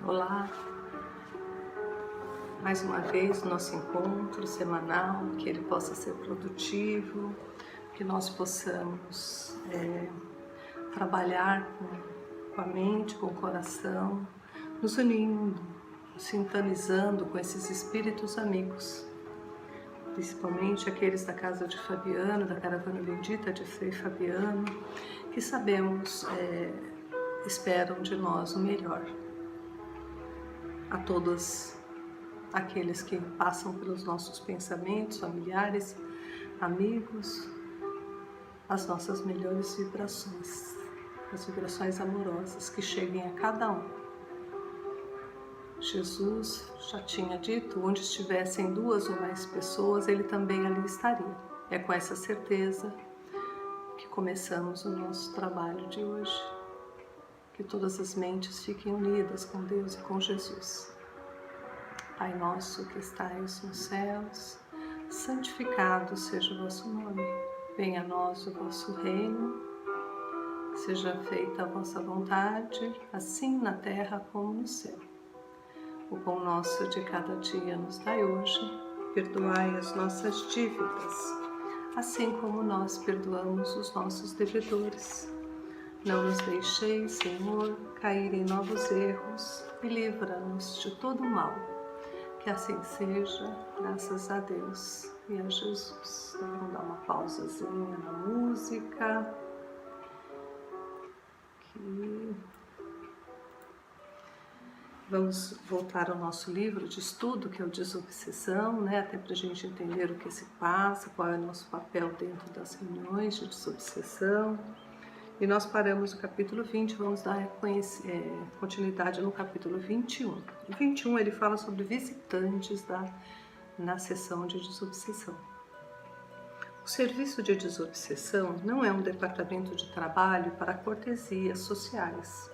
Olá, mais uma vez nosso encontro semanal, que ele possa ser produtivo, que nós possamos trabalhar com a mente, com o coração, nos unindo, sintonizando com esses espíritos amigos, principalmente aqueles da casa de Fabiano, da caravana bendita de Frei Fabiano, que sabemos, esperam de nós o melhor. A todos aqueles que passam pelos nossos pensamentos, familiares, amigos, as nossas melhores vibrações, as vibrações amorosas que cheguem a cada um. Jesus já tinha dito, onde estivessem 2 ou mais pessoas, ele também ali estaria. É com essa certeza que começamos o nosso trabalho de hoje. Que todas as mentes fiquem unidas com Deus e com Jesus. Pai nosso que estais nos céus, santificado seja o vosso nome. Venha a nós o vosso reino, seja feita a vossa vontade, assim na terra como no céu. O pão nosso de cada dia nos dai hoje, perdoai as nossas dívidas, assim como nós perdoamos os nossos devedores. Não nos deixeis, Senhor, cair em novos erros e livra-nos de todo o mal. Que assim seja, graças a Deus e a Jesus. Então, vamos dar uma pausazinha na música. Aqui. Vamos voltar ao nosso livro de estudo, que é o Desobsessão, né? Até para a gente entender o que se passa, qual é o nosso papel dentro das reuniões de desobsessão. E nós paramos no capítulo 20, vamos dar continuidade no capítulo 21. O 21 ele fala sobre visitantes na sessão de desobsessão. O serviço de desobsessão não é um departamento de trabalho para cortesias sociais,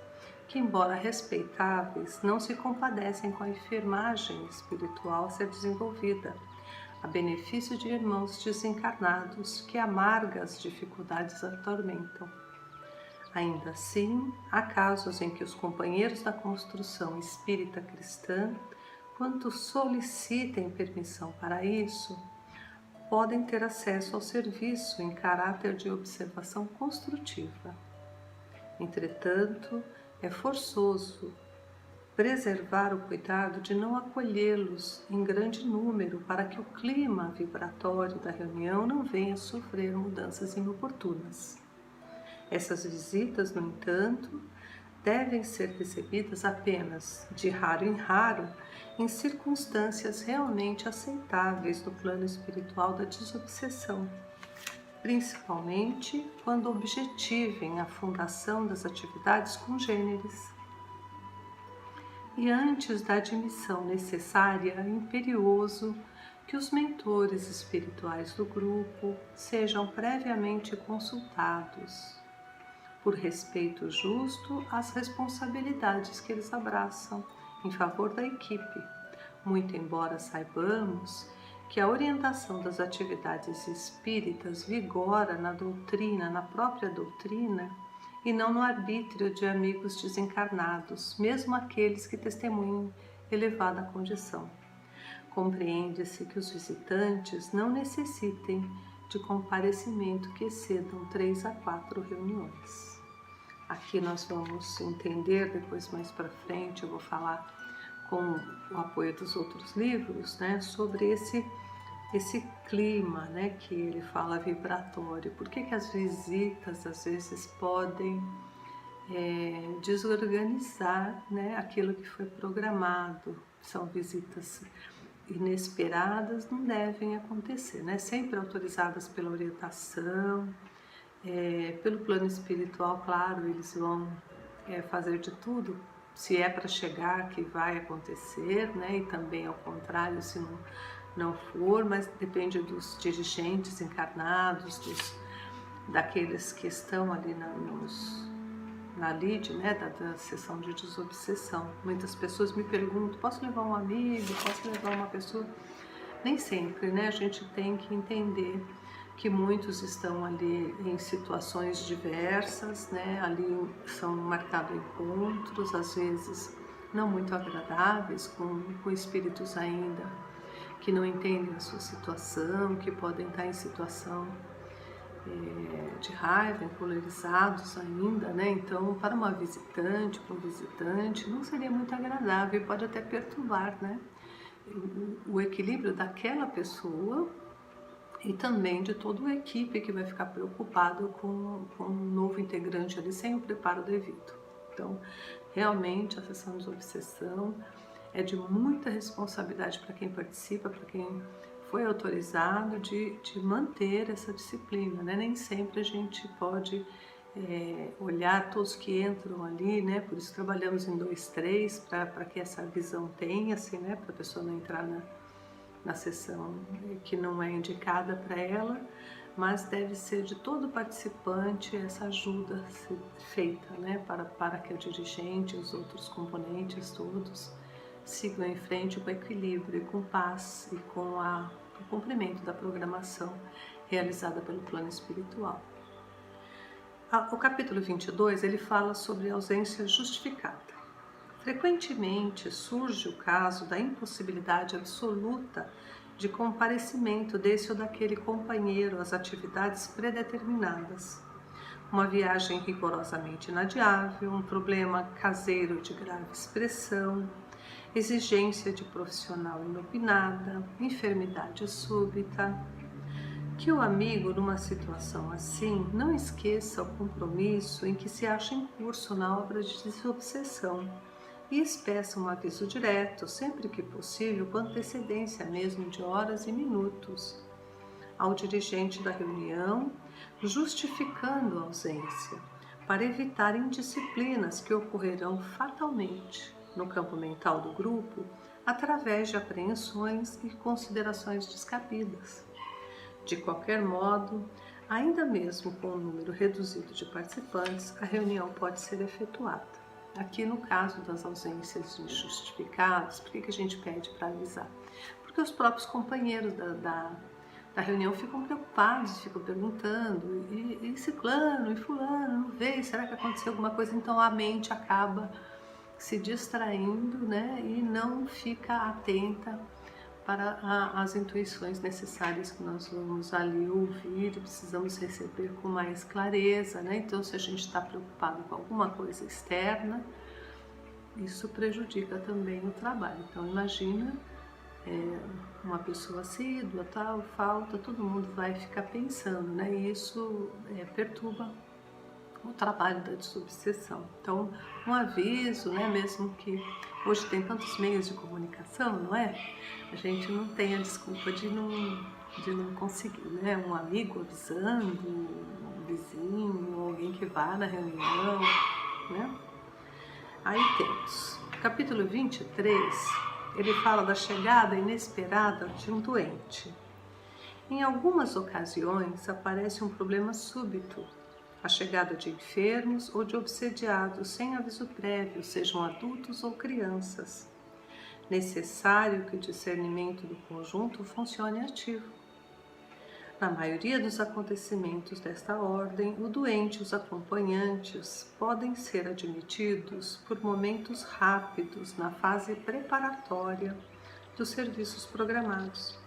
que, embora respeitáveis, não se compadecem com a enfermagem espiritual a ser desenvolvida, a benefício de irmãos desencarnados que amargas dificuldades atormentam. Ainda assim, há casos em que os companheiros da construção espírita cristã, quando solicitem permissão para isso, podem ter acesso ao serviço em caráter de observação construtiva. Entretanto, é forçoso preservar o cuidado de não acolhê-los em grande número para que o clima vibratório da reunião não venha a sofrer mudanças inoportunas. Essas visitas, no entanto, devem ser recebidas apenas, de raro em raro, em circunstâncias realmente aceitáveis no plano espiritual da desobsessão, principalmente quando objetivem a fundação das atividades congêneres. E antes da admissão necessária, é imperioso que os mentores espirituais do grupo sejam previamente consultados, por respeito justo às responsabilidades que eles abraçam em favor da equipe, muito embora saibamos que a orientação das atividades espíritas vigora na doutrina, na própria doutrina, e não no arbítrio de amigos desencarnados, mesmo aqueles que testemunham elevada condição. Compreende-se que os visitantes não necessitem de comparecimento que excedam 3 a 4 reuniões. Aqui nós vamos entender, depois mais para frente eu vou falar com o apoio dos outros livros, né, sobre esse clima, né, que ele fala vibratório. Por que as visitas às vezes podem desorganizar, né, aquilo que foi programado? São visitas inesperadas, não devem acontecer, né, sempre autorizadas pela orientação, pelo plano espiritual. Claro, eles vão fazer de tudo, se é para chegar, que vai acontecer, né? E também ao contrário, se não for, mas depende dos dirigentes encarnados, daqueles que estão ali na lide, né? Da sessão de desobsessão. Muitas pessoas me perguntam, posso levar um amigo, posso levar uma pessoa? Nem sempre, né? A gente tem que entender que muitos estão ali em situações diversas, né? Ali são marcados encontros, às vezes não muito agradáveis, com espíritos ainda que não entendem a sua situação, que podem estar em situação de raiva, encolerizados ainda, né? Então, para uma visitante, para um visitante, não seria muito agradável e pode até perturbar, né? O equilíbrio daquela pessoa e também de toda a equipe que vai ficar preocupado com um novo integrante ali sem o preparo devido. Então, realmente, a sessão de obsessão é de muita responsabilidade para quem participa, para quem foi autorizado de manter essa disciplina, né? Nem sempre a gente pode olhar todos que entram ali, né? Por isso trabalhamos em 2, 3, para que essa visão tenha-se, né? Para a pessoa não entrar na sessão que não é indicada para ela, mas deve ser de todo participante essa ajuda feita, né? Para que o dirigente, os outros componentes todos, sigam em frente com equilíbrio e com paz e com o cumprimento da programação realizada pelo plano espiritual. O capítulo 22, ele fala sobre ausência justificada. Frequentemente surge o caso da impossibilidade absoluta de comparecimento desse ou daquele companheiro às atividades predeterminadas. Uma viagem rigorosamente inadiável, um problema caseiro de grave expressão, exigência de profissional inopinada, enfermidade súbita. Que o amigo, numa situação assim, não esqueça o compromisso em que se acha em curso na obra de desobsessão e peça um aviso direto, sempre que possível, com antecedência mesmo de horas e minutos, ao dirigente da reunião, justificando a ausência, para evitar indisciplinas que ocorrerão fatalmente no campo mental do grupo através de apreensões e considerações descabidas. De qualquer modo, ainda mesmo com um número reduzido de participantes, a reunião pode ser efetuada. Aqui no caso das ausências injustificadas, por que a gente pede para avisar? Porque os próprios companheiros da reunião ficam preocupados, ficam perguntando, e ciclano, e fulano, não veio, será que aconteceu alguma coisa? Então a mente acaba se distraindo, né, e não fica atenta para as intuições necessárias que nós vamos ali ouvir e precisamos receber com mais clareza, né? Então, se a gente está preocupado com alguma coisa externa, isso prejudica também o trabalho. Então, imagina uma pessoa assídua, tal, falta, todo mundo vai ficar pensando, né? E isso perturba o trabalho da desobsessão. Então, um aviso, né, mesmo que hoje tem tantos meios de comunicação, não é? A gente não tem a desculpa de não conseguir, né? Um amigo avisando, um vizinho, alguém que vá na reunião, né? Aí temos capítulo 23, ele fala da chegada inesperada de um doente. Em algumas ocasiões aparece um problema súbito, a chegada de enfermos ou de obsediados sem aviso prévio, sejam adultos ou crianças. Necessário que o discernimento do conjunto funcione ativo. Na maioria dos acontecimentos desta ordem, o doente e os acompanhantes podem ser admitidos por momentos rápidos na fase preparatória dos serviços programados,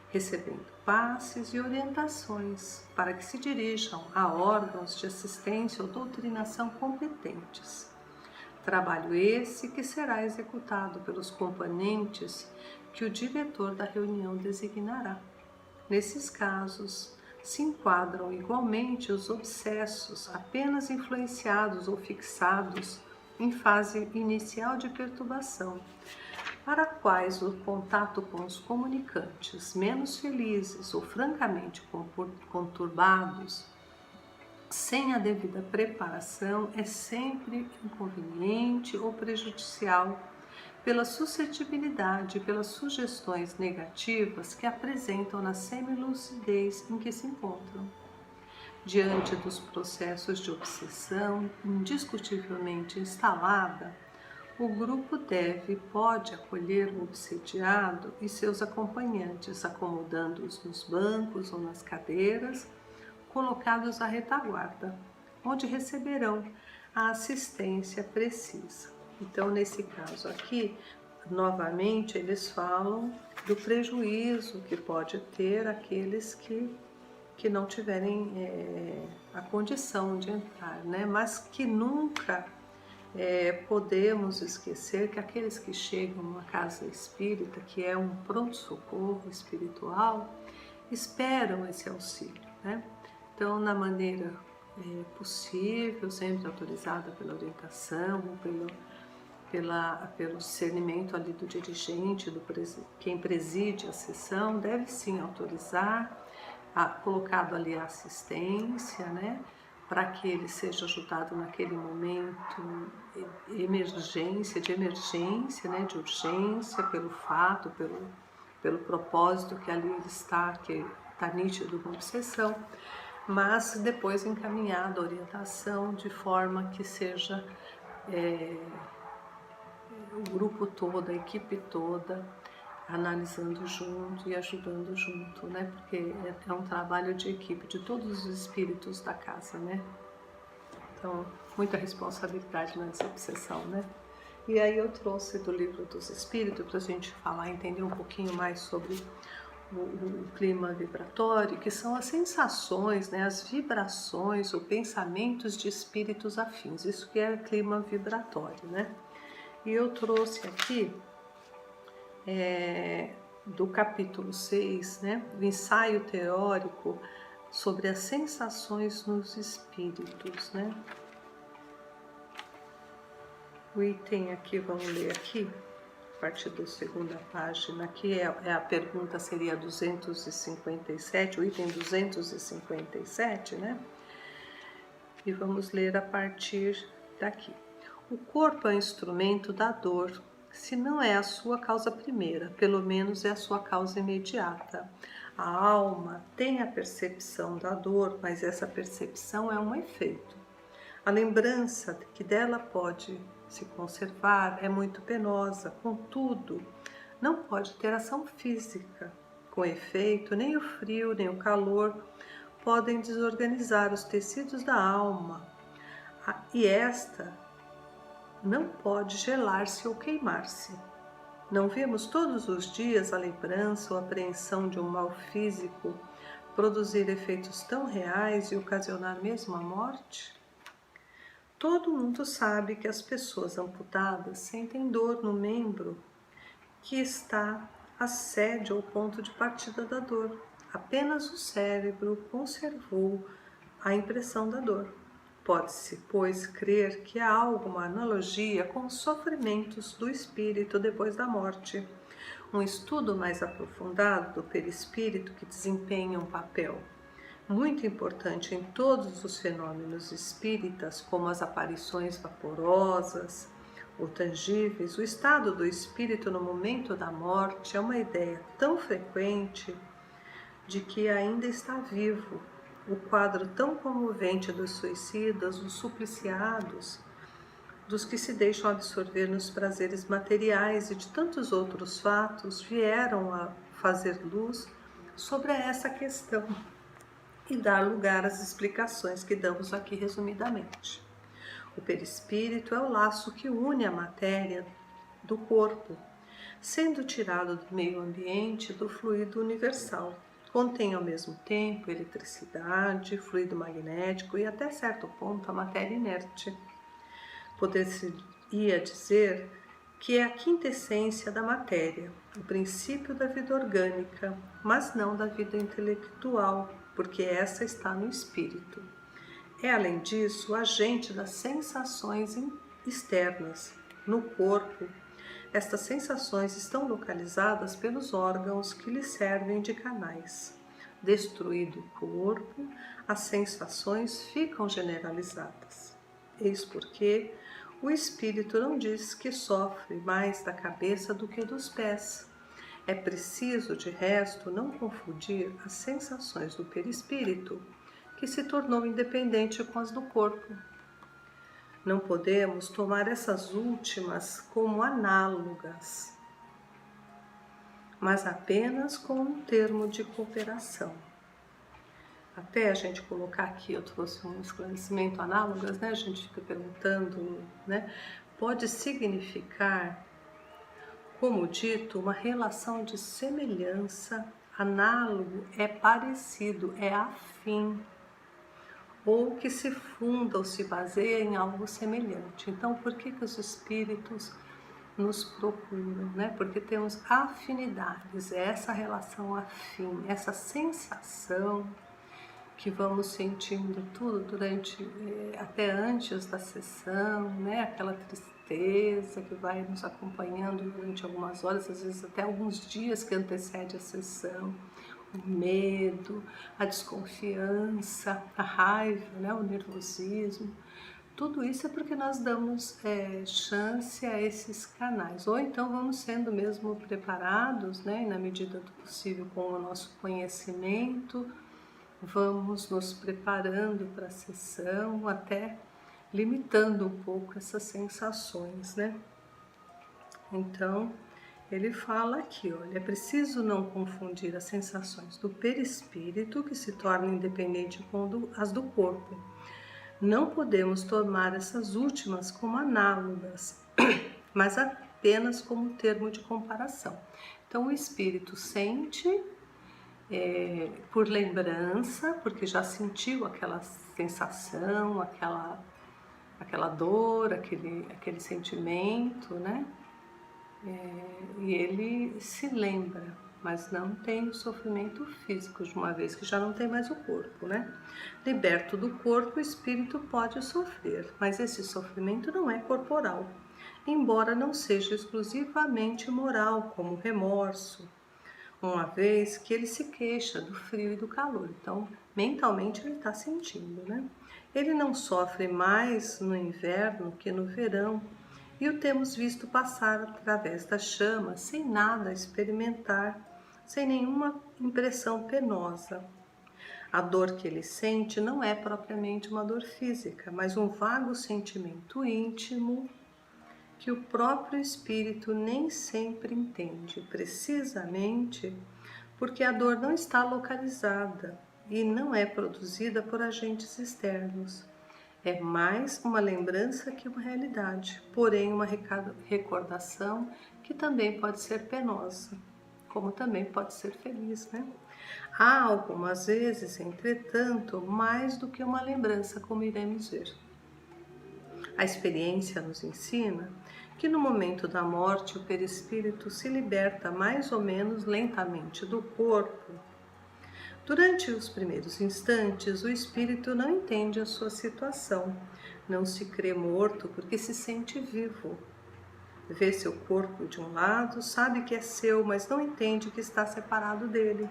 recebendo passes e orientações para que se dirijam a órgãos de assistência ou doutrinação competentes. Trabalho esse que será executado pelos componentes que o diretor da reunião designará. Nesses casos, se enquadram igualmente os obsessos apenas influenciados ou fixados em fase inicial de perturbação, para quais o contato com os comunicantes menos felizes ou francamente conturbados, sem a devida preparação, é sempre inconveniente ou prejudicial pela suscetibilidade e pelas sugestões negativas que apresentam na semilucidez em que se encontram. Diante dos processos de obsessão indiscutivelmente instalada, o grupo deve e pode acolher o obsediado e seus acompanhantes, acomodando-os nos bancos ou nas cadeiras, colocados à retaguarda, onde receberão a assistência precisa. Então, nesse caso aqui, novamente, eles falam do prejuízo que pode ter aqueles que não tiverem a condição de entrar, né? Mas que nunca podemos esquecer que aqueles que chegam numa casa espírita, que é um pronto-socorro espiritual, esperam esse auxílio, né? Então, na maneira possível, sempre autorizada pela orientação, pelo discernimento ali do dirigente, quem preside a sessão, deve sim autorizar, colocado ali a assistência, né? Para que ele seja ajudado naquele momento de emergência, né? De urgência, pelo fato, pelo propósito que ali ele está, que está nítido na obsessão, mas depois encaminhada a orientação de forma que seja o grupo todo, a equipe toda, analisando junto e ajudando junto, né? Porque é um trabalho de equipe de todos os espíritos da casa, né? Então, muita responsabilidade nessa obsessão, né? E aí eu trouxe do Livro dos Espíritos para a gente falar, entender um pouquinho mais sobre o clima vibratório, que são as sensações, né, as vibrações ou pensamentos de espíritos afins. Isso que é clima vibratório, né? E eu trouxe aqui do capítulo 6, né, o ensaio teórico sobre as sensações nos espíritos, né? O item aqui, vamos ler aqui, a partir da segunda página, aqui a pergunta seria 257, o item 257, né? E vamos ler a partir daqui. O corpo é um instrumento da dor, se não é a sua causa primeira, pelo menos é a sua causa imediata. A alma tem a percepção da dor, mas essa percepção é um efeito. A lembrança que dela pode se conservar é muito penosa, contudo, não pode ter ação física. Com efeito, nem o frio nem o calor podem desorganizar os tecidos da alma, e esta não pode gelar-se ou queimar-se. Não vemos todos os dias a lembrança ou a apreensão de um mal físico produzir efeitos tão reais e ocasionar mesmo a morte? Todo mundo sabe que as pessoas amputadas sentem dor no membro que está a sede ou ponto de partida da dor. Apenas o cérebro conservou a impressão da dor. Pode-se, pois, crer que há alguma analogia com os sofrimentos do espírito depois da morte. Um estudo mais aprofundado do perispírito que desempenha um papel muito importante em todos os fenômenos espíritas, como as aparições vaporosas ou tangíveis, o estado do espírito no momento da morte é uma ideia tão frequente de que ainda está vivo. O quadro tão comovente dos suicidas, dos supliciados, dos que se deixam absorver nos prazeres materiais e de tantos outros fatos vieram a fazer luz sobre essa questão e dar lugar às explicações que damos aqui resumidamente. O perispírito é o laço que une a matéria do corpo, sendo tirado do meio ambiente do fluido universal. Contém ao mesmo tempo eletricidade, fluido magnético e até certo ponto a matéria inerte. Poder-se-ia dizer que é a quintessência da matéria, o princípio da vida orgânica, mas não da vida intelectual, porque essa está no espírito. É, além disso, o agente das sensações externas. No corpo, estas sensações estão localizadas pelos órgãos que lhe servem de canais. Destruído o corpo, as sensações ficam generalizadas. Eis porque o espírito não diz que sofre mais da cabeça do que dos pés. É preciso, de resto, não confundir as sensações do perispírito, que se tornou independente com as do corpo. Não podemos tomar essas últimas como análogas, mas apenas como um termo de cooperação. Até a gente colocar aqui, eu trouxe um esclarecimento análogas, né? A gente fica perguntando, né? pode significar, como dito, uma relação de semelhança, análogo, é parecido, é afim, ou que se funda ou se baseia em algo semelhante. Então, por que os espíritos nos procuram, né? Porque temos afinidades, é essa relação afim, essa sensação que vamos sentindo tudo durante, até antes da sessão, né? Aquela tristeza que vai nos acompanhando durante algumas horas, às vezes até alguns dias que antecede a sessão, o medo, a desconfiança, a raiva, né? O nervosismo. Tudo isso é porque nós damos chance a esses canais, ou então vamos sendo mesmo preparados, né? E na medida do possível, com o nosso conhecimento, vamos nos preparando para a sessão, até limitando um pouco essas sensações, né? Então, ele fala aqui, olha, é preciso não confundir as sensações do perispírito, que se tornam independentes, com as do corpo. Não podemos tomar essas últimas como análogas, mas apenas como termo de comparação. Então, o espírito sente por lembrança, porque já sentiu aquela sensação, aquela dor, aquele sentimento, né? E ele se lembra, mas não tem o sofrimento físico, de uma vez que já não tem mais o corpo, né? Liberto do corpo, o espírito pode sofrer, mas esse sofrimento não é corporal, embora não seja exclusivamente moral, como remorso, uma vez que ele se queixa do frio e do calor. Então, mentalmente ele está sentindo, né? Ele não sofre mais no inverno que no verão, e o temos visto passar através da chama, sem nada experimentar, sem nenhuma impressão penosa. A dor que ele sente não é propriamente uma dor física, mas um vago sentimento íntimo que o próprio espírito nem sempre entende, precisamente porque a dor não está localizada e não é produzida por agentes externos. É mais uma lembrança que uma realidade, porém uma recordação que também pode ser penosa, como também pode ser feliz, né? Há algumas vezes, entretanto, mais do que uma lembrança, como iremos ver. A experiência nos ensina que no momento da morte o perispírito se liberta mais ou menos lentamente do corpo. Durante os primeiros instantes, o espírito não entende a sua situação, não se crê morto porque se sente vivo. Vê seu corpo de um lado, sabe que é seu, mas não entende que está separado dele.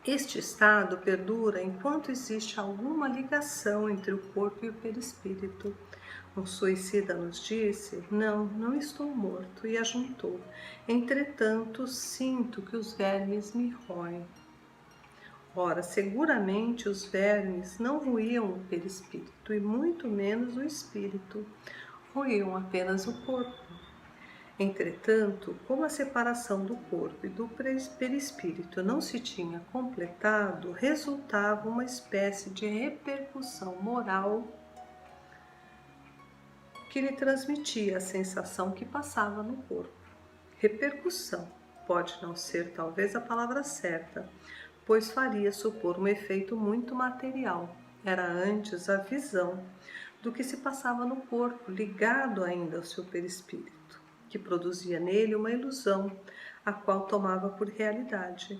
Este estado perdura enquanto existe alguma ligação entre o corpo e o perispírito. Um suicida nos disse: não estou morto, e ajuntou: entretanto, sinto que os vermes me roem. Ora, seguramente os vermes não roíam o perispírito, e muito menos o espírito, roíam apenas o corpo. Entretanto, como a separação do corpo e do perispírito não se tinha completado, resultava uma espécie de repercussão moral que lhe transmitia a sensação que passava no corpo. Repercussão pode não ser talvez a palavra certa, pois faria supor um efeito muito material. Era antes a visão do que se passava no corpo, ligado ainda ao seu perispírito, que produzia nele uma ilusão, a qual tomava por realidade.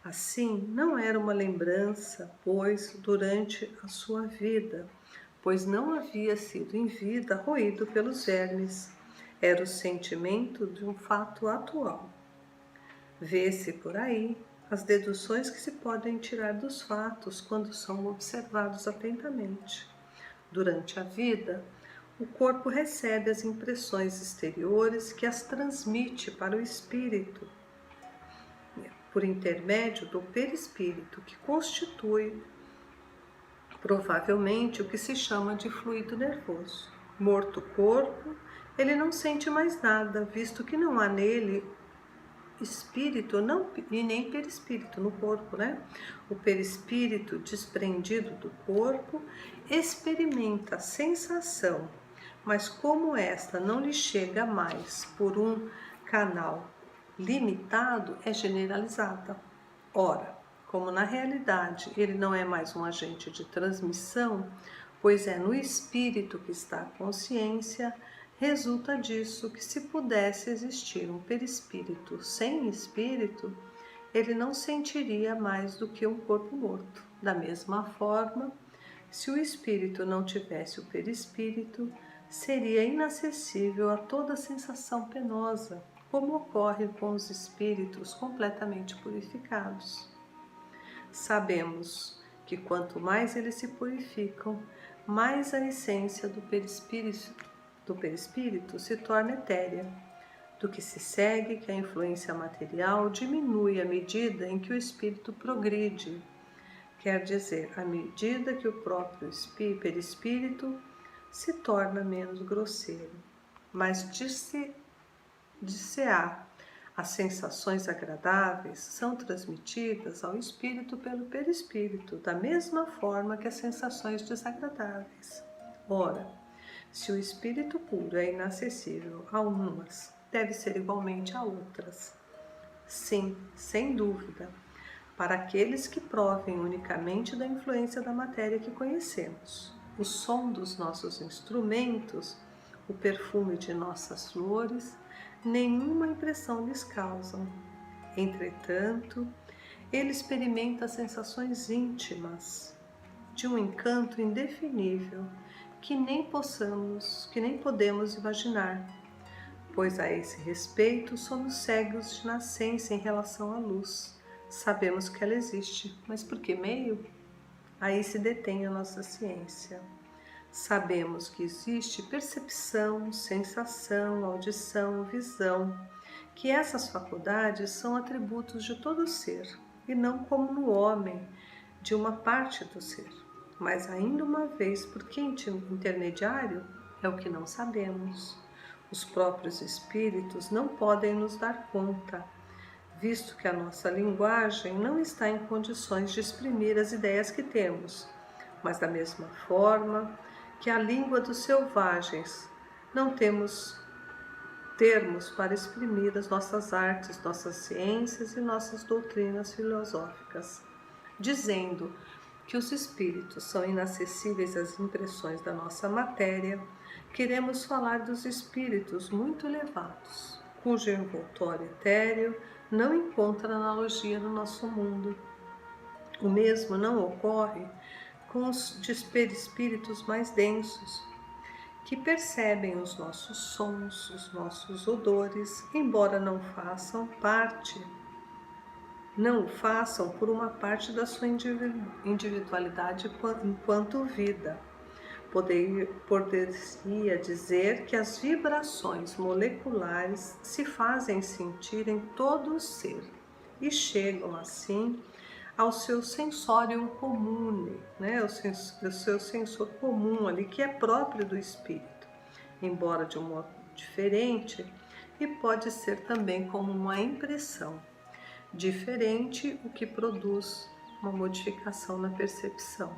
Assim, não era uma lembrança, pois, durante a sua vida, pois não havia sido em vida roído pelos vermes. Era o sentimento de um fato atual. Vê-se por aí as deduções que se podem tirar dos fatos quando são observados atentamente. Durante a vida, o corpo recebe as impressões exteriores que as transmite para o espírito, por intermédio do perispírito, que constitui provavelmente o que se chama de fluido nervoso. Morto o corpo, ele não sente mais nada, visto que não há nele espírito e nem perispírito no corpo, né? O perispírito desprendido do corpo experimenta a sensação Mas como esta não lhe chega mais por um canal limitado, é generalizada. Ora, como na realidade ele não é mais um agente de transmissão, pois é no espírito que está a consciência, resulta disso que se pudesse existir um perispírito sem espírito, ele não sentiria mais do que um corpo morto. Da mesma forma, se o espírito não tivesse o perispírito, seria inacessível a toda sensação penosa, como ocorre com os espíritos completamente purificados. Sabemos que quanto mais eles se purificam, mais a essência do perispírito se torna etérea, do que se segue que a influência material diminui à medida em que o espírito progride, quer dizer, à medida que o próprio perispírito se torna menos grosseiro. Mas dir-se-á, as sensações agradáveis são transmitidas ao espírito pelo perispírito, da mesma forma que as sensações desagradáveis. Ora, se o espírito puro é inacessível a umas, deve ser igualmente a outras. Sim, sem dúvida, para aqueles que provem unicamente da influência da matéria que conhecemos. O som dos nossos instrumentos, o perfume de nossas flores, nenhuma impressão lhes causam. Entretanto, ele experimenta sensações íntimas, de um encanto indefinível, que nem podemos imaginar, pois a esse respeito somos cegos de nascença em relação à luz. Sabemos que ela existe, mas por que meio? Aí se detém a nossa ciência. Sabemos que existe percepção, sensação, audição, visão, que essas faculdades são atributos de todo ser, e não como no homem, de uma parte do ser. Mas ainda uma vez, por que intermediário? É o que não sabemos. Os próprios espíritos não podem nos dar conta, visto que a nossa linguagem não está em condições de exprimir as ideias que temos, mas da mesma forma que a língua dos selvagens não temos termos para exprimir as nossas artes, nossas ciências e nossas doutrinas filosóficas. Dizendo que os espíritos são inacessíveis às impressões da nossa matéria, queremos falar dos espíritos muito elevados, cujo envoltório etéreo não encontra analogia no nosso mundo. O mesmo não ocorre com os perispíritos mais densos, que percebem os nossos sons, os nossos odores, embora não o façam por uma parte da sua individualidade enquanto vida. Poderia dizer que as vibrações moleculares se fazem sentir em todo o ser e chegam assim ao seu sensorium comune, né? O seu sensor comum ali, que é próprio do espírito, embora de um modo diferente, e pode ser também como uma impressão diferente, o que produz uma modificação na percepção.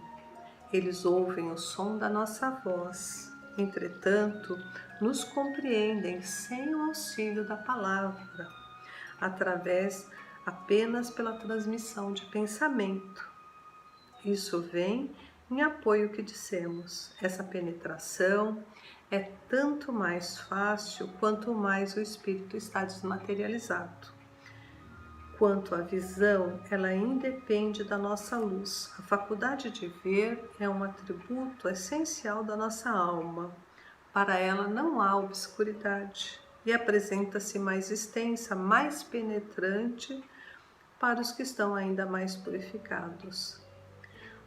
Eles ouvem o som da nossa voz, entretanto, nos compreendem sem o auxílio da palavra, através apenas pela transmissão de pensamento. Isso vem em apoio ao que dissemos. Essa penetração é tanto mais fácil quanto mais o espírito está desmaterializado. Quanto à visão, ela independe da nossa luz. A faculdade de ver é um atributo essencial da nossa alma. Para ela não há obscuridade e apresenta-se mais extensa, mais penetrante para os que estão ainda mais purificados.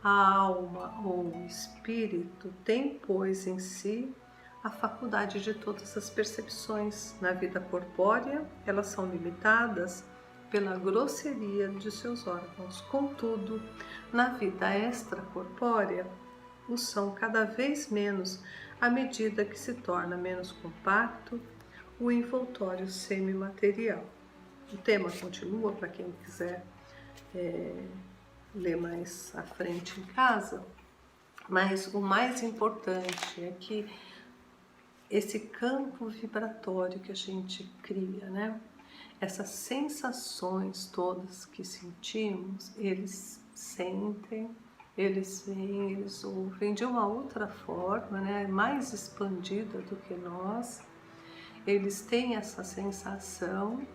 A alma ou o espírito tem, pois, em si a faculdade de todas as percepções. Na vida corpórea, elas são limitadas pela grosseria de seus órgãos. Contudo, na vida extracorpórea, o são cada vez menos à medida que se torna menos compacto o envoltório semimaterial. O tema continua para quem quiser ler mais à frente em casa, mas o mais importante é que esse campo vibratório que a gente cria, né? Essas sensações todas que sentimos, eles sentem, eles veem, eles ouvem de uma outra forma, né? Mais expandida do que nós. Eles têm essa sensação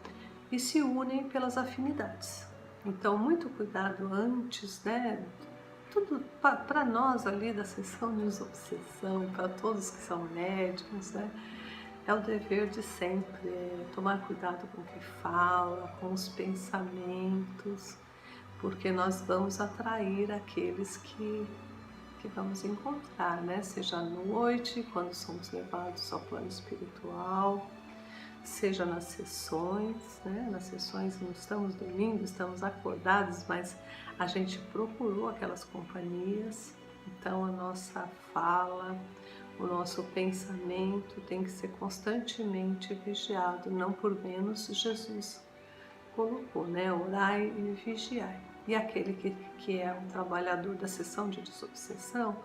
e se unem pelas afinidades. Então, muito cuidado antes, né? Tudo para nós ali da sessão de desobsessão, para todos que são médicos, né? É o dever de sempre tomar cuidado com o que fala, com os pensamentos, porque nós vamos atrair aqueles que vamos encontrar, né? Seja à noite, quando somos levados ao plano espiritual, seja nas sessões, né? Nas sessões não estamos dormindo, estamos acordados, mas a gente procurou aquelas companhias, então a nossa fala, o nosso pensamento tem que ser constantemente vigiado, não por menos Jesus colocou, né? Orai e vigiai. E aquele que é um trabalhador da sessão de desobsessão,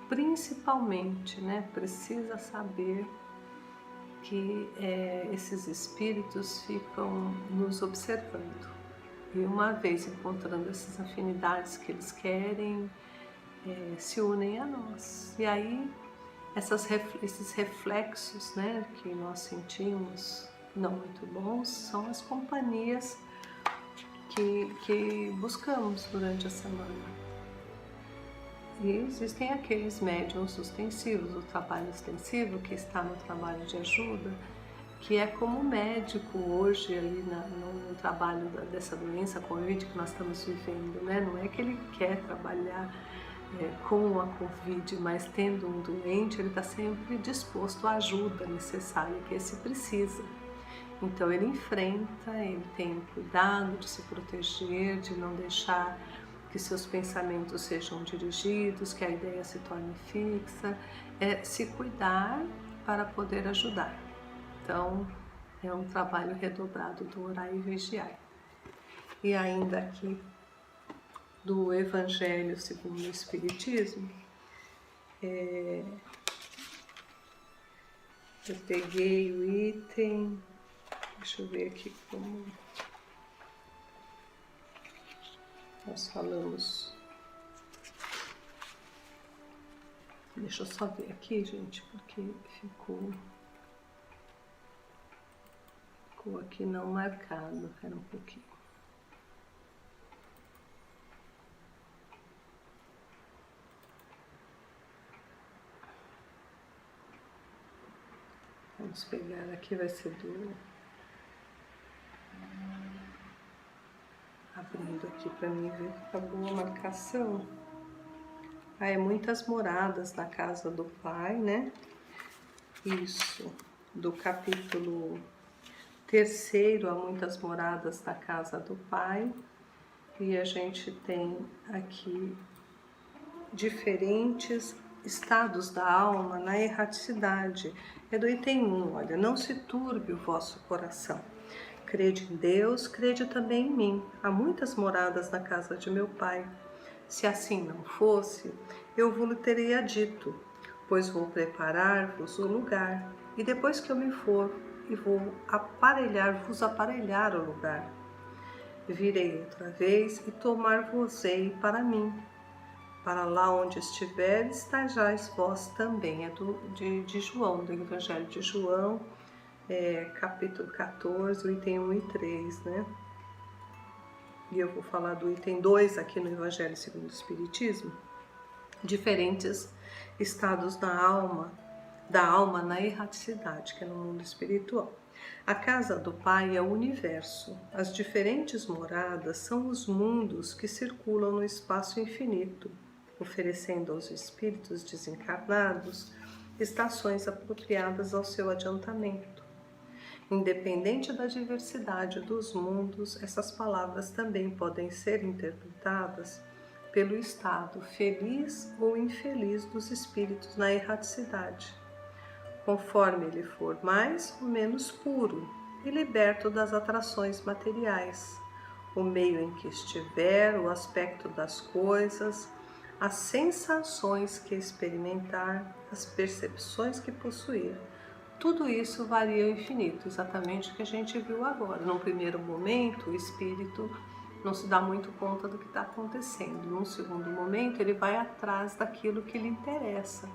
principalmente, né? Precisa saber que esses espíritos ficam nos observando. E uma vez encontrando essas afinidades que eles querem, se unem a nós. E aí, esses reflexos, né, que nós sentimos não muito bons, são as companhias que buscamos durante a semana. E existem aqueles médiuns ostensivos, o trabalho ostensivo, que está no trabalho de ajuda, que é como médico hoje ali no trabalho dessa doença Covid que nós estamos vivendo, né? Não é que ele quer trabalhar com a Covid, mas tendo um doente, ele está sempre disposto à ajuda necessária que esse precisa. Então ele enfrenta, ele tem o cuidado de se proteger, de não deixar que seus pensamentos sejam dirigidos, que a ideia se torne fixa, se cuidar para poder ajudar. Então, é um trabalho redobrado do orar e vigiar. E ainda aqui, do Evangelho segundo o Espiritismo, eu peguei o item, deixa eu ver aqui como nós falamos. Deixa eu só ver aqui, gente, porque ficou aqui não marcado. Espera um pouquinho. Vamos pegar aqui, vai ser abrindo aqui para mim ver que acabou a marcação. É muitas moradas na casa do Pai, né? Isso, do capítulo 3º, há muitas moradas na casa do Pai. E a gente tem aqui diferentes estados da alma na erraticidade. É do item 1, olha, não se turbe o vosso coração. Crede em Deus, crede também em mim. Há muitas moradas na casa de meu Pai. Se assim não fosse, eu vos teria dito, pois vou preparar-vos o lugar, e depois que eu me for, e vou vos aparelhar o lugar. Virei outra vez e tomar-vos-ei para mim. Para lá onde estiver, estajais vós também. É de João, do Evangelho de João, capítulo 14, o item 1 e 3, né? E eu vou falar do item 2 aqui no Evangelho segundo o Espiritismo. Diferentes estados da alma na erraticidade, que é no mundo espiritual. A casa do Pai é o universo. As diferentes moradas são os mundos que circulam no espaço infinito, oferecendo aos espíritos desencarnados estações apropriadas ao seu adiantamento. Independente da diversidade dos mundos, essas palavras também podem ser interpretadas pelo estado feliz ou infeliz dos espíritos na erraticidade, conforme ele for mais ou menos puro e liberto das atrações materiais, o meio em que estiver, o aspecto das coisas, as sensações que experimentar, as percepções que possuir, Tudo isso varia ao infinito, exatamente o que a gente viu agora. Num primeiro momento, o espírito não se dá muito conta do que está acontecendo. Num segundo momento, ele vai atrás daquilo que lhe interessa.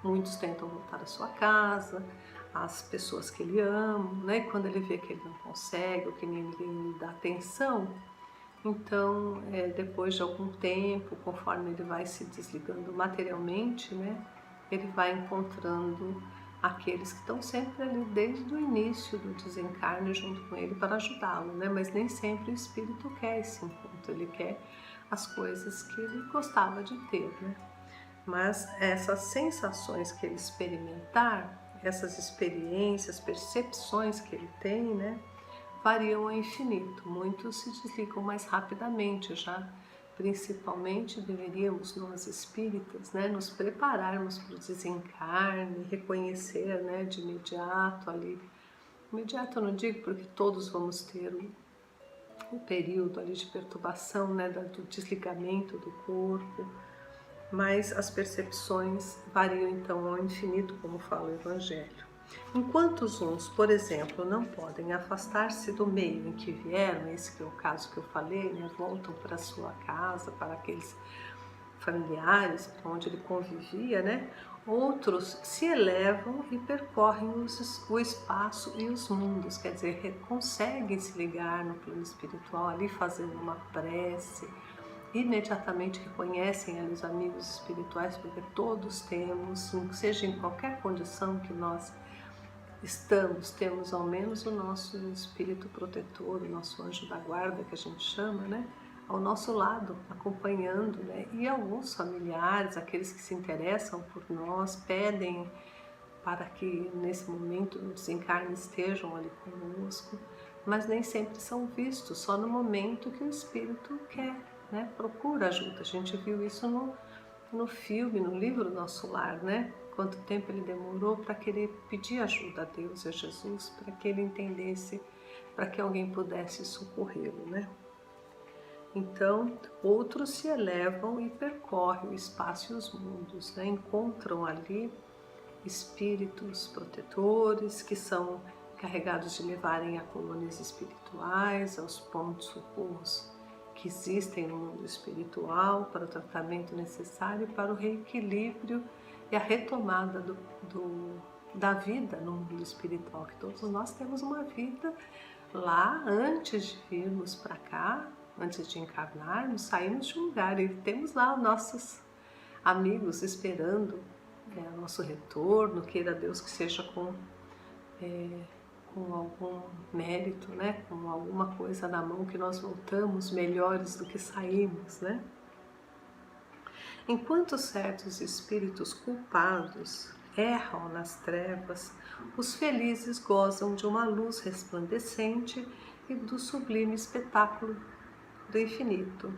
Muitos tentam voltar à sua casa, às pessoas que ele ama, né? E quando ele vê que ele não consegue, ou que ninguém lhe dá atenção, então, depois de algum tempo, conforme ele vai se desligando materialmente, né? Ele vai encontrando aqueles que estão sempre ali desde o início do desencarne junto com ele para ajudá-lo, né? Mas nem sempre o espírito quer esse encontro, ele quer as coisas que ele gostava de ter, né? Mas essas sensações que ele experimentar, essas experiências, percepções que ele tem, né? Variam ao infinito. Muitos se desligam mais rapidamente já. Principalmente deveríamos nós espíritas, né, nos prepararmos para o desencarne, reconhecer, né, de imediato ali. Imediato eu não digo porque todos vamos ter o período ali de perturbação, né, do desligamento do corpo, mas as percepções variam então ao infinito, como fala o Evangelho. Enquanto uns, por exemplo, não podem afastar-se do meio em que vieram, esse que é o caso que eu falei, né, voltam para sua casa, para aqueles familiares para onde ele convivia, né, outros se elevam e percorrem o espaço e os mundos, quer dizer, conseguem se ligar no plano espiritual, ali fazendo uma prece, imediatamente reconhecem ali os amigos espirituais, porque todos temos, seja em qualquer condição que nós temos ao menos o nosso espírito protetor, o nosso anjo da guarda, que a gente chama, né, ao nosso lado, acompanhando, né, e alguns familiares, aqueles que se interessam por nós, pedem para que nesse momento do desencarne estejam ali conosco, mas nem sempre são vistos, só no momento que o espírito quer, né, procura ajuda. A gente viu isso no filme, no livro Nosso Lar, né? Quanto tempo ele demorou para querer pedir ajuda a Deus e a Jesus, para que ele entendesse, para que alguém pudesse socorrê-lo, né? Então, outros se elevam e percorrem o espaço e os mundos, né? Encontram ali espíritos protetores que são encarregados de levarem a colônias espirituais, aos pontos socorros que existem no mundo espiritual, para o tratamento necessário e para o reequilíbrio e a retomada da vida no mundo espiritual, que todos nós temos uma vida lá antes de virmos para cá, antes de encarnarmos, saímos de um lugar e temos lá nossos amigos esperando o nosso retorno, queira Deus que seja com algum mérito, né? Com alguma coisa na mão que nós voltamos melhores do que saímos, né? Enquanto certos espíritos culpados erram nas trevas, os felizes gozam de uma luz resplandecente e do sublime espetáculo do infinito.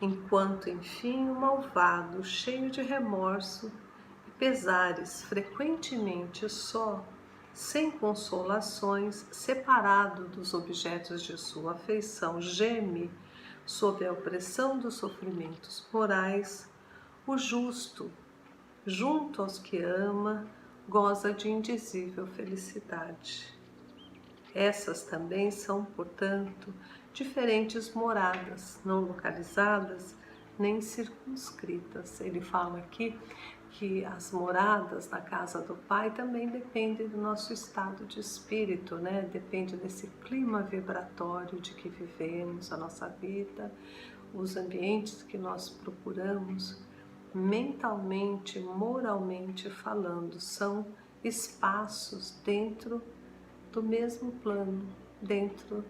Enquanto, enfim, o malvado, cheio de remorso e pesares, frequentemente só, sem consolações, separado dos objetos de sua afeição, geme sob a opressão dos sofrimentos morais, o justo, junto aos que ama, goza de indizível felicidade. Essas também são, portanto, diferentes moradas, não localizadas nem circunscritas. Ele fala aqui que as moradas na casa do Pai também dependem do nosso estado de espírito, né? Depende desse clima vibratório de que vivemos a nossa vida, os ambientes que nós procuramos, mentalmente, moralmente falando, são espaços dentro do mesmo plano, dentro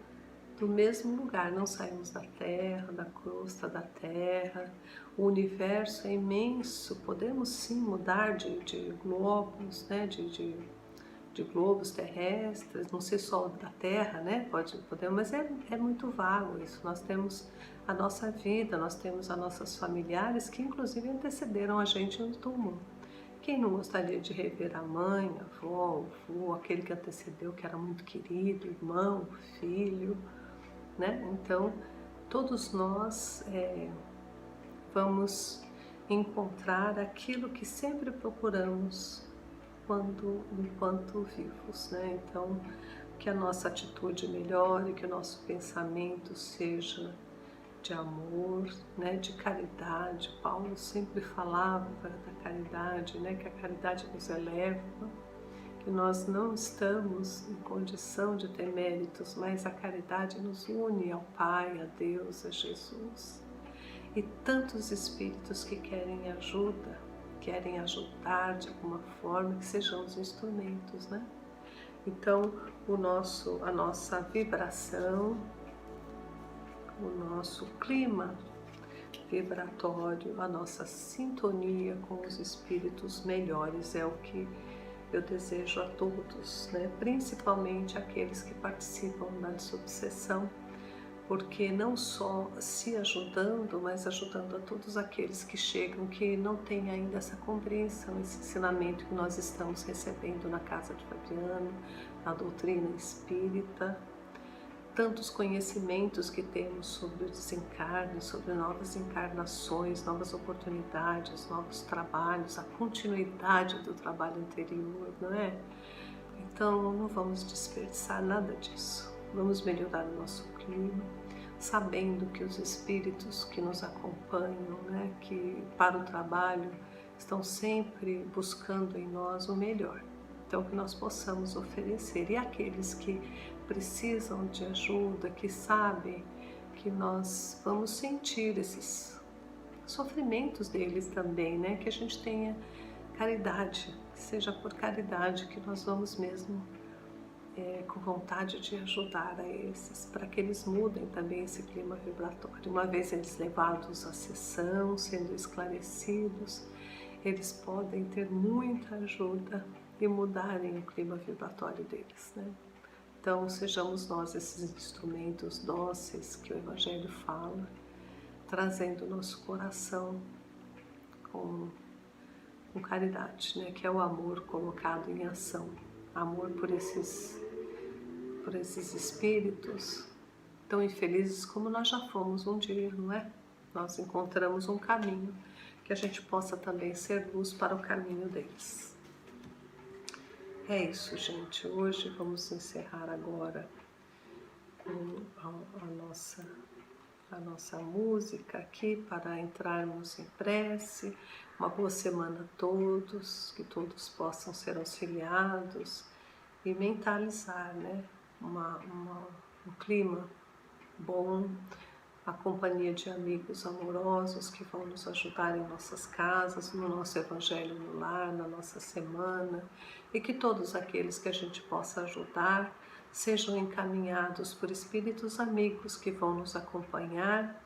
do mesmo lugar. Não saímos da Terra, da crosta da Terra. O universo é imenso, podemos sim mudar de globos, né? de globos terrestres, não sei só da Terra, né? Podemos, mas é muito vago isso. Nós temos a nossa vida, nós temos as nossas familiares que inclusive antecederam a gente no túmulo. Quem não gostaria de rever a mãe, a avó, o avô, aquele que antecedeu, que era muito querido, irmão, filho, né? Então, todos nós vamos encontrar aquilo que sempre procuramos enquanto vivos, né? Então, que a nossa atitude melhore, que o nosso pensamento seja de amor, né, de caridade. Paulo sempre falava da caridade, né, que a caridade nos eleva, que nós não estamos em condição de ter méritos, mas a caridade nos une ao Pai, a Deus, a Jesus. E tantos espíritos que querem ajuda, querem ajudar de alguma forma, que sejamos instrumentos, né? Então, a nossa vibração, o nosso clima vibratório, a nossa sintonia com os espíritos melhores é o que eu desejo a todos, né? Principalmente aqueles que participam da desobsessão, porque não só se ajudando, mas ajudando a todos aqueles que chegam, que não têm ainda essa compreensão, esse ensinamento que nós estamos recebendo na Casa de Fabiano, na doutrina espírita, tantos conhecimentos que temos sobre o desencarne, sobre novas encarnações, novas oportunidades, novos trabalhos, a continuidade do trabalho anterior, não é? Então, não vamos desperdiçar nada disso. Vamos melhorar o nosso clima, sabendo que os espíritos que nos acompanham, né, que para o trabalho, estão sempre buscando em nós o melhor. Então, que nós possamos oferecer. E aqueles que precisam de ajuda, que sabem que nós vamos sentir esses sofrimentos deles também, né? Que a gente tenha caridade, que seja por caridade que nós vamos mesmo com vontade de ajudar a esses, para que eles mudem também esse clima vibratório. Uma vez eles levados à sessão, sendo esclarecidos, eles podem ter muita ajuda e mudarem o clima vibratório deles, né? Então, sejamos nós esses instrumentos dóceis que o Evangelho fala, trazendo o nosso coração com caridade, né? Que é o amor colocado em ação. Amor por esses espíritos tão infelizes como nós já fomos um dia, não é? Nós encontramos um caminho, que a gente possa também ser luz para o caminho deles. É isso, gente. Hoje vamos encerrar agora com a nossa música aqui para entrarmos em prece. Uma boa semana a todos, que todos possam ser auxiliados e mentalizar, né? Um clima bom, a companhia de amigos amorosos que vão nos ajudar em nossas casas, no nosso Evangelho no Lar, na nossa semana, e que todos aqueles que a gente possa ajudar sejam encaminhados por espíritos amigos que vão nos acompanhar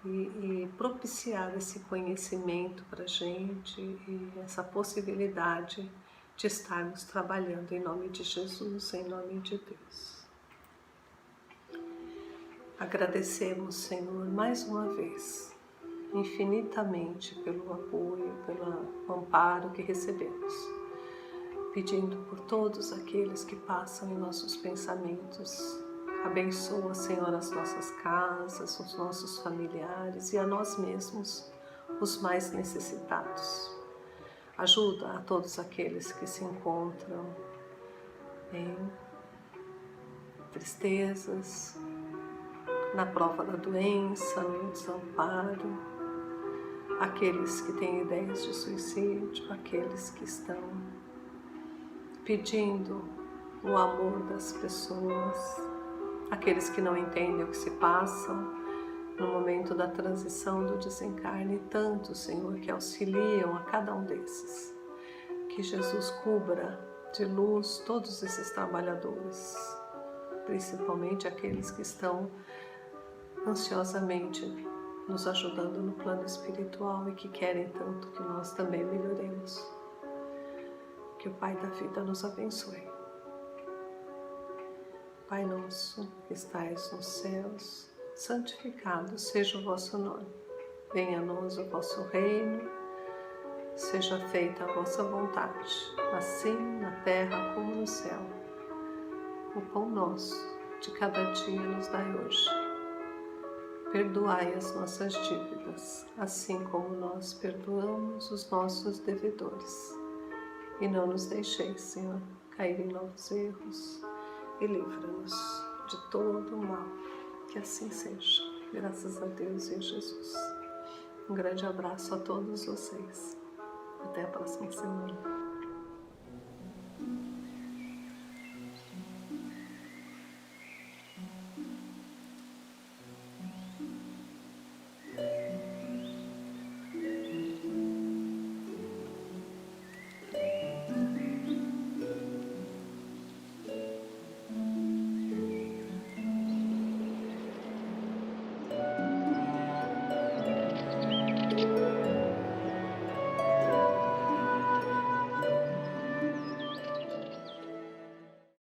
e propiciar esse conhecimento para a gente e essa possibilidade de estarmos trabalhando em nome de Jesus, em nome de Deus. Agradecemos, Senhor, mais uma vez, infinitamente pelo apoio, pelo amparo que recebemos, pedindo por todos aqueles que passam em nossos pensamentos. Abençoa, Senhor, as nossas casas, os nossos familiares e a nós mesmos, os mais necessitados. Ajuda a todos aqueles que se encontram em tristezas, na prova da doença, no desamparo, aqueles que têm ideias de suicídio, aqueles que estão pedindo o amor das pessoas, aqueles que não entendem o que se passa no momento da transição do desencarne, tanto, Senhor, que auxiliam a cada um desses. Que Jesus cubra de luz todos esses trabalhadores, principalmente aqueles que estão ansiosamente nos ajudando no plano espiritual e que querem tanto que nós também melhoremos. Que o Pai da vida nos abençoe. Pai nosso, que estais nos céus, santificado seja o vosso nome. Venha a nós o vosso reino, seja feita a vossa vontade, assim na terra como no céu. O pão nosso de cada dia nos dai hoje. Perdoai as nossas dívidas, assim como nós perdoamos os nossos devedores. e não nos deixeis, Senhor, cair em novos erros, e livra-nos de todo o mal. Que assim seja. Graças a Deus e a Jesus. Um grande abraço a todos vocês. Até a próxima semana.